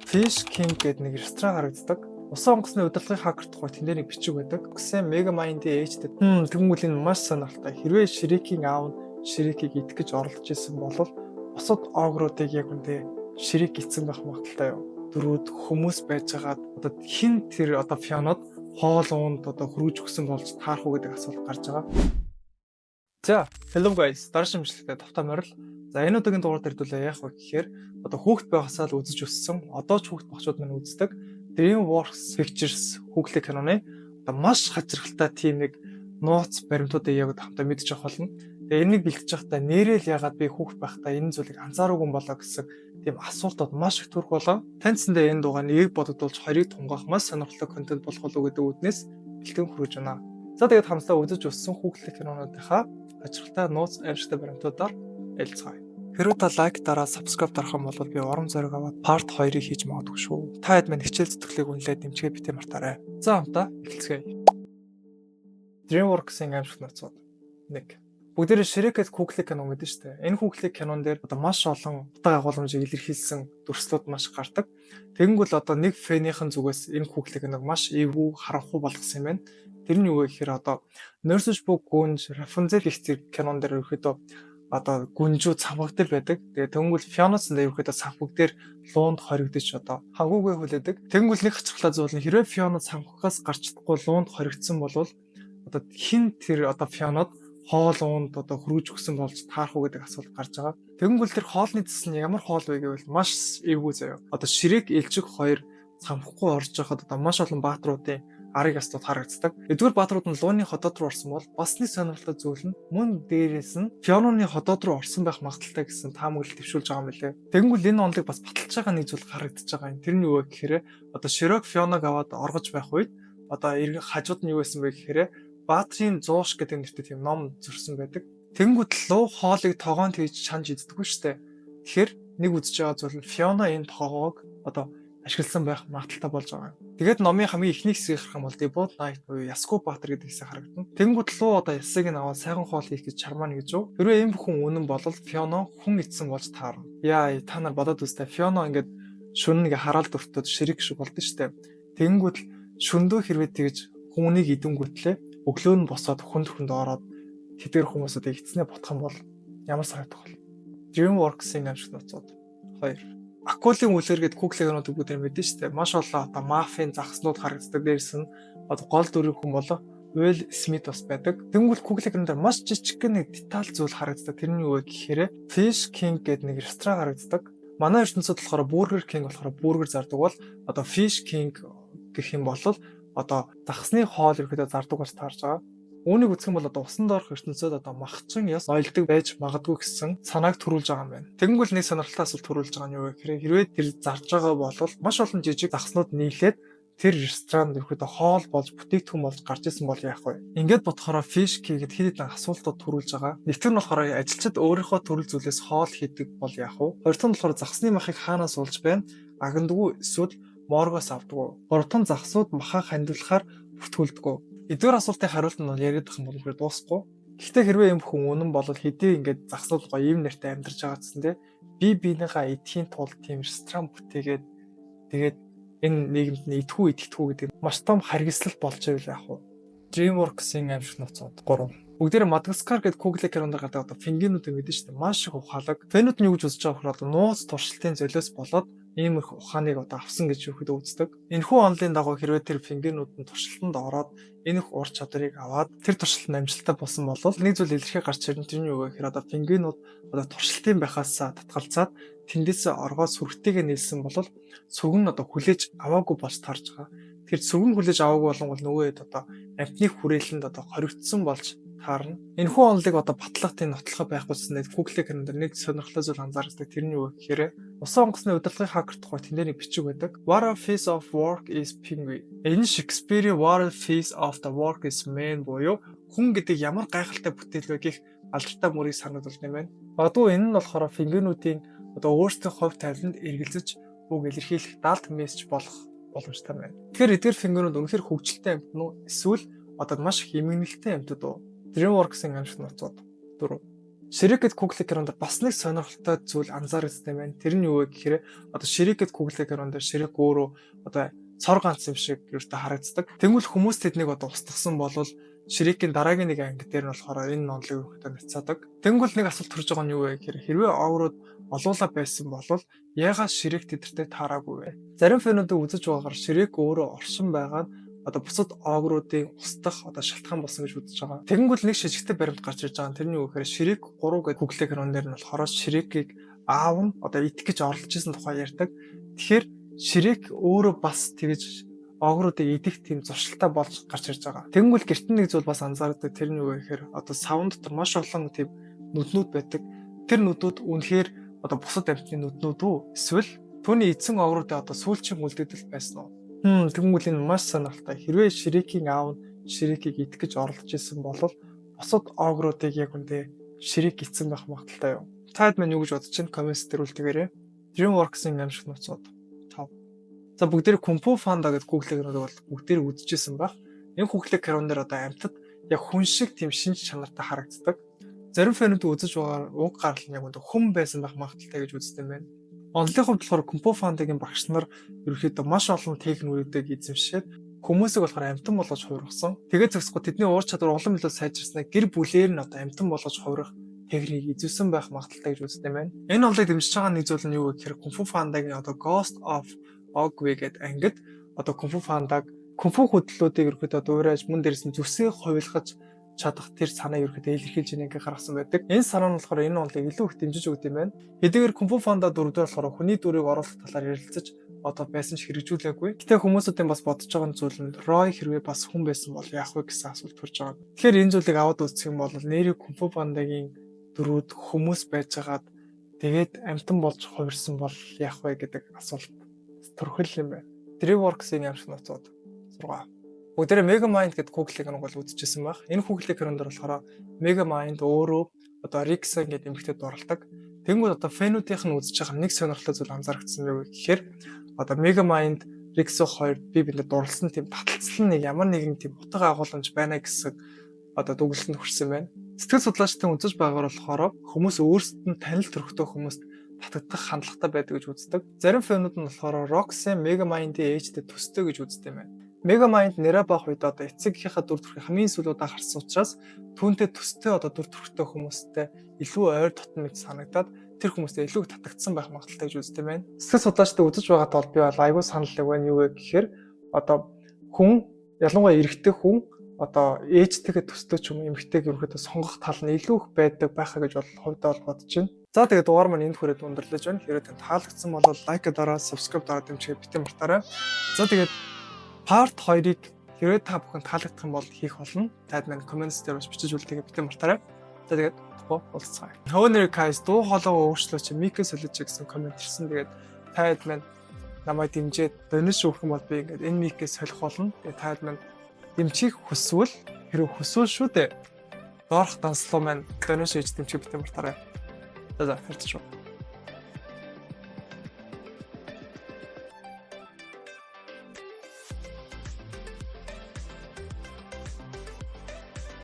Fish King гэдэг нэг ресторан харагддаг. Усан онгоцны удирдлагын хакер тухай тэндээ нэг бичиг байдаг. Гэсэн Megamind-ийн ээжтэй. Тэгмэл энэ маш сонирхолтой. Хэрвээ Шрекийн аав нь Шрекийг идэх гэж оролдож исэн бол бусад огруудыг яг үндэ Шрек эцэн байх магадaltaй юу? Дөрүүд хүмүүс байж байгаад одоо хин тэр одоо Фионод хоол уунд одоо хөргөж өгсөн болж таарах уу гэдэг асуулт гарч байгаа. За, hello guys. Дараа шимжлэгтэй тавтаа морил. За, энэ удаагийн дугаар дээр хэдүүлээ яах вэ гэхээр одоо хүүхэд байхасаа л үзэж өссөн, одоо ч хүүхэд багчууд маань үздэг DreamWorks Pictures хүүхдэд киноны одоо маш хачирхалтай тийм нэг нууц баримтуудыг яг хамтаа мэдчих авах болно. Тэгээ энийг бэлтэж байхдаа нэрэл ягаад би хүүхэд байхдаа энэ зүйлийг анзаараагүй болоо гэсэн тийм асуултууд маш их төрөх болоо. Таньцсандаа энэ дугаар нэг бодогдуулж хоёрыг тунгаах маш сонирхолтой контент болох болов гэдэг үднээс бэлтгэн хүргэж байна. За тэгээд хамтдаа үзэж өссөн хүүхдэд кинонуудынхаа хачирхалтай нууц аимшигтай баримтуудаар ялцгаая. Хэрвээ та лайк дараа subscribe дарах юм бол би урам зориг аваад part 2-ыг хийж магадгүй шүү. Та хэд минь хичээл зүтгэлийг үнэлээд дэмжгээ битээ мартаарай. За хамтаа эхэлцгээе. DreamWorks-ийн аимшигт нууцууд 1. Бүгдээрээ Шрекэд хүүхдэд кино мэдэн штэ. Энэ хүүхдэд кинон дээр одоо маш олон утга агуулмжийг илэрхийлсэн дүрслүүд маш гардаг. Тэгэнгүүт одоо нэг фэнийхэн зүгээс энэ хүүхдэд киног маш эвгүй харанхуй болгосон юм байна. Тэр нь юу вэ гэхээр одоо Nurses Book гүнж Rapunzel гэх зэрэг кинон дээр ерөөхдөө одоо гүнжүү цамхагдал байдаг. Тэгээ тэнгүүл Фионоос нь ерөөхдөө цамхаг дээр луунд хоригдож одоо хангуугүй хүлээдэг. Тэнгүүл нэг хачирхлаа зүйл нь хэрвээ Фионо цамхагаас гарч чадахгүй луунд хоригдсон бол одоо хин тэр одоо Фионод хоол уунд одоо хөргөж өгсөн болж таарах уу гэдэг асуулт гарч байгаа. Тэнгүүл тэр хоолны цэс нь ямар хоол вэ гэвэл маш эвгүй заяа. Одоо Шрек ээлжиг хоёр цамхахгүй орж байхад одоо маш олон баатруудын арыг астууд харагддаг. Эдгээр баатрууд нь лууны хотод руу орсон бол бас нэг сонирхолтой зүйл нь мөн дээрээс нь Фиононы хотод руу орсон байх магадaltaй гэсэн таамаглал төвшүүлж байгаа юм лээ. Тэгэнгүүт энэ онолыг бас баталж байгаа нэг зүйл харагдаж байгаа юм. Тэр нь юу вэ гэхээр одоо Шрек Фионог аваад оргож байх үед одоо хажууд нь юу байсан бэ гэхээр Баатрийн 100 гэдэг нэртэй тийм ном зурсан байдаг. Тэнгүүт луу хоолыг тогоонд хийж шанж иддэггүй штэ. Тэгэхээр нэг үзэж байгаа зүйл нь Фиона энэ тоогоог одоо ашигласан байх магадaltaй болж байгаа юм. Тэгээд номын хамгийн ихний хэсгийг харах юм бол Debut Night буюу Яску Баатар гэдэг хэсэг харагдана. Тэнгүүт луу одоо ясыг нь аваад сайхан хоол хийх гэж чармаа гэж юу? Хэрвээ энэ бүхэн үнэн бол Фиона хүн эцсэн болж таарна. Яа, та нар бодоод үзтээ. Фиона ингээд шүн нэг хараалт өртөд Шрек шиг болдсон штэ. Тэнгүүт шөндөө хэрвээ тэгж хүнийг идэнгүүтлээ өглөө нь босоод хүнд ороод тэдгээр хүмүүсүүдийг эцнээ ботох юм бол ямар санагдах вэ? DreamWorks-ийн аимшигт нууцууд 2. Акулын үлэргээд Google-ийн кинонууд бүгдээр мэдэн штэ. Маш олон одоо мафийн загснууд харагддаг. Дээрс нь одоо гол дүрийн хүн болоо Will Smith бас байдаг. Тэнгүүл Google-ийн кинонд маш жижиг нэг деталь зүйл харагддаг. Тэр нь юу вэ гэхээр Fish King гэдэг нэг ресторан харагддаг. Манай ертөнцид болохоор Burger King болохоор бургер зардаг бол одоо Fish King гэх юм бол одоо загсны хоол ирэхэд зардаг гэж таарж байгаа. Үүнийг үзэх юм бол одоо усан доорх ертөнцид одоо махчин яс ойлдог байж магадгүй гэсэн санааг төрүүлж байгаа юм байна. Тэгэнгүүт нэг сонирхолтой асуулт төрүүлж байгаа нь юу вэ гэхээр хэрвээ тэр зарж байгаа бол маш олон жижиг загснууд нийлээд тэр ресторанд ирэхэд хоол болж бүтээгдэхүүн болж гарч исэн бол яах вэ? Ингээд бодохоор Fish King гэд хэд хэдэн асуултууд төрүүлж байгаа. Нэгтгэр нь болохоор ажилчид өөрийнхөө төрөл зүйлээс хоол хийдэг бол яах вэ? Хоёрдугаар нь болохоор загсны махыг хаанаас уулж байна? Агандгүй эсвэл моргоос авдаг. Гуравдугаар загсууд махаа хандуулахаар бүртгүүлдэг. Эдгээр асуултын хариулт нь яриад байх юм бол үгээр дуусахгүй. Гэхдээ хэрвээ юм бүхэн үнэн бол хэдий ингээд загсууд гоё юм нэртэй амьдарч байгаа гэсэн те би биенийхээ эдхийн тулд тийм ресторан бүтээгээд тэгээд энэ нийгэмд нь идэхгүй гэдэг маш том харгислал болж байвал яах вэ? DreamWorks-ийн аимшигт нууцууд 3. Бүгдээрээ Мадагаскар гэдэг Google кинонд гардаг одоо пингвинүүдийг мэдэн штэ маш их ухаалаг. Фэнүүд нь юу гэж үзэж байгаа вэ? Нууц туршилтын золиос болоод ийм их ухааныг одоо авсан гэж өгөхөд үздэг. Энэхүү онлын дагуу хэрвээ тэр пингвинүүд нь туршилтанд ороод энэ их ур чадварыг аваад тэр туршилтанд амжилттай болсон бол нэг зүйл илэрхий гарч ирнэ. Тэр нь юу вэ гэхээр одоо пингвинүүд одоо туршилтын байхаас татгалзаад тэндээсээ оргоод сүргтэйгээ нийлсэн бол сүрг нь одоо хүлээж аваагүй болж тарж байгаа. Тэр сүрг нь хүлээж аваагүй болонгол нөгөөд одоо амтны хүрээлэнд одоо хоригдсон болж таарна. Энэхүү онлыг одоо батлагтын нотлохоо байхгүйснээр Google кинонд нэг сонирхолтой зүйл анзаардаг. Тэр нь юу вэ гэхээр усан онгоцны удирдлагын хакер тухай тэндээ нэг бичиг байдаг. What a piece of work is penguin. Энэ Шекспирийн What a piece of the work is man буюу хүн гэдэг ямар гайхалтай бүтээл вэ гэх алдартай мөрийг санагдуулж байна. Магадгүй энэ нь болохоор пингвинүүдийн одоо өөрсдийн хувь тавиланд эргэлзэж үг илэрхийлэх даалт мессеж болох боломжтой байна. Тэгэхээр эдгээр пингвинүүд үнэхээр хөгжилтэй амьтад нь эсвэл одоо маш их эмгэнэлтэй амьтад уу? DreamWorks-ийн аимшигт нууцууд 4. Ширээкэд куклик керон дээр бас нэг сонирхолтой зүйл анзаарэгдсэн байна. Тэр нь юу вэ гэхээр одоо ширээкэд куклик керон дээр ширээг өөрөө одоо цор ганц юм шиг ердөө харагддаг. Тэнгүүл хүмүүс тэднийг одоо устгасан болвол ширээкийн дараагийн нэг анги дээр нь болохоор энэ ноолыг ердөө нацаадаг. Тэнгүүл нэг асуулт төрж байгаа нь юу вэ гэхээр хэрвээ огрууд олуулаа байсан бол яагаад ширээг тэдэртэй таараагүй вэ? Зарим фэнүүдийг үзэж байгаагаар ширээг өөрөө оршин байгаа нь одоо бусад огруудын устдах одоо шалтгаан болсон гэж үзэж байгаа. Тэгэнгүүт нэг шижигтэй баримт гарч ирж байгаа. Тэрний үг гэхээр ширээг 3 гэдэг Google Chrome дээр нь болохоор ширээгийг аав нь одоо идэх гэж оролдож исэн тухай ярьдаг. Тэгэхээр ширээг өөрөө бас тэгж огруудыг идэх тийм зуршилтай болж гарч ирж байгаа. Тэгэнгүүт гэртэн нэг зүйл бас анзаардаг. Тэрний үг гэхээр одоо савн дотор маш олон тийм нүднүүд байдаг. Тэр нүдүүд үнэхээр одоо бусад амьтны нүднүүд үү? Эсвэл түүний эзэн огруудын одоо сүүлчийн үлдэгдэл байсан уу? Тэгвэл энэ маш сонирхолтой. Хэрвээ ширээкийн аав нь ширээкийг идэх гэж оролдож исэн бол бусад огруудыг яг үндэ ширээг идсэн байх магадaltaй юу? Таад мань юу гэж бодож чинь коммент дээр үлдээгээрэй. DreamWorks-ийн амжилт нууцуд 5. За бүгдээр Kung Fu Panda гэдэг Google Chrome бол бүгдээр үзчихсэн баг. Энэ Google Chrome дээр одоо амьтад яг хүн шиг тийм шинж чанартай харагддаг. Зарим фэнүүд үзэж байгаа уг гарал нь яг үндэ хүн байсан байх магадaltaй гэж үздэг юм байна. Онлын хувьд болохоор Kung Fu Panda-гийн багш нар ерөөхдөө маш олон техникүүдийг эзэмшээд хүмүүсийг болохоор амьтан болгож хувиргасан. Тэгээд зөксгөө тэдний уур чадвар улам илүү сайжирснаа гэр бүлээр нь одоо амьтан болгож хувирах техникийг эзэмсэн байх магадaltaй гэж үздэг юм байна. Энэ онлыг дэмжиж байгаа нэг зүйл нь юу вэ гэхээр Kung Fu Panda-гийн одоо Ghost of Ogwe гэдэг ангид одоо Kung Fu Panda-г Kung Fu хөдөлгөөлүүдийг ерөөхдөө одоо уурайж мөн дээрээс нь зүсээ хувилгаж чадах тэр санаа ерөөхдөө илэрхийлж ингээ гаргасан байдаг. Энэ санаа нь болохоор энэ онлыг илүү их дэмжиж өгд юм байна. Хэдийгээр Kung Fu Panda 4 дээр болохоор хүний дүрийг оруулах талаар ярилцаж одоо байсан ч хэрэгжүүлээгүй. Гэтэ хүмүүсүүдийн бас бодож байгаа зүйл нь Roy хэрвээ бас хүн байсан бол яах вэ гэсэн асуулт төрж байгаа. Тэгэхээр энэ зүйлийг аваад үзэх юм бол нэрийг Kung Fu Panda-гийн дөрүүд хүмүүс байжгаад тэгээд амтан болж хувирсан бол яах вэ гэдэг асуулт төрхөл юм байна. DreamWorks-ийн амжилт нууцуд 6. Бүгдээрээ Megamind гэдэг Google Chrome бол үзчихсэн баг. Энэ Google Chrome дээр болохоор Megamind өөрөө одоо Rickson гэдэг эмэгтэйд оролдог. Тэнгүүд одоо фэнүүдийнх нь үзэж байгаа нэг сонирхолтой зүйл анзаарчихсан юу гэхээр одоо Megamind Rickson 2 би бидэд дурлсан тийм таталцал нэг ямар нэгэн тийм утга агуулмж байна гэсэн одоо дүгнэлтэнд хүрсэн байна. Сэтгэл судлаачдын үзэж байгаагаар болохоор хүмүүс өөрсдөд нь танил төрхтэй хүмүүст татагдах хандлагатай байдаг гэж үздэг. Зарим фэнүүд нь болохоор Roxanne Megamind-ийн ээжтэй төстэй гэж үздэг юм байна. Megamind нэрэ баах үед одоо эцэгийнхаа дүр төрхийг хамгийн сүүлүүд харсан учраас түүнтэй төстэй одоо дүр төрхтэй хүмүүстэй илүү ойр дотно мэт санагдаад тэр хүмүүстэй илүү их татагдсан байх магадaltaй гэж үздэг байна. Сэтгэл судлаачдад үзэж байгаа тул би бол айгүй санал байна юу вэ гэхээр одоо хүн ялангуяа эрэгтэй хүн одоо ээжтэйгээ төстэй ч юм эмэгтэйг ерөөхдөө сонгох тал нь илүү их байдаг байхаа гэж бол хувьдаа бол бодож байна. За тэгээд дугаар маань энд хүрээд өндөрлөж байна. Хэрвээ танд таалагдсан бол лайк дараа, subscribe дараа дэмжиж битэн мартаарай. За тэгээд Part 2-ыг хэрвээ та бүхэн таалагдах юм бол хийх болно. Таад маань comments дээр бас бичиж үлдээгээ битэн мартаарай. За тэгээд уулзцаая. Хөнөр кайс дуу хоолойгоо өөрчлөөч микээ солиож гэсэн комент ирсэн. Тэгээд таад маань намайг дэмжиж донёс өгөх юм бол би ингээд энэ микээ солих болно. Тэгээд таад маань дэмжих хүсвэл хэрэг хүсвэл шүү дээ. Доорх данслуу маань донёс хийж дэмжих битэн мартаарай. За харьцаж байна.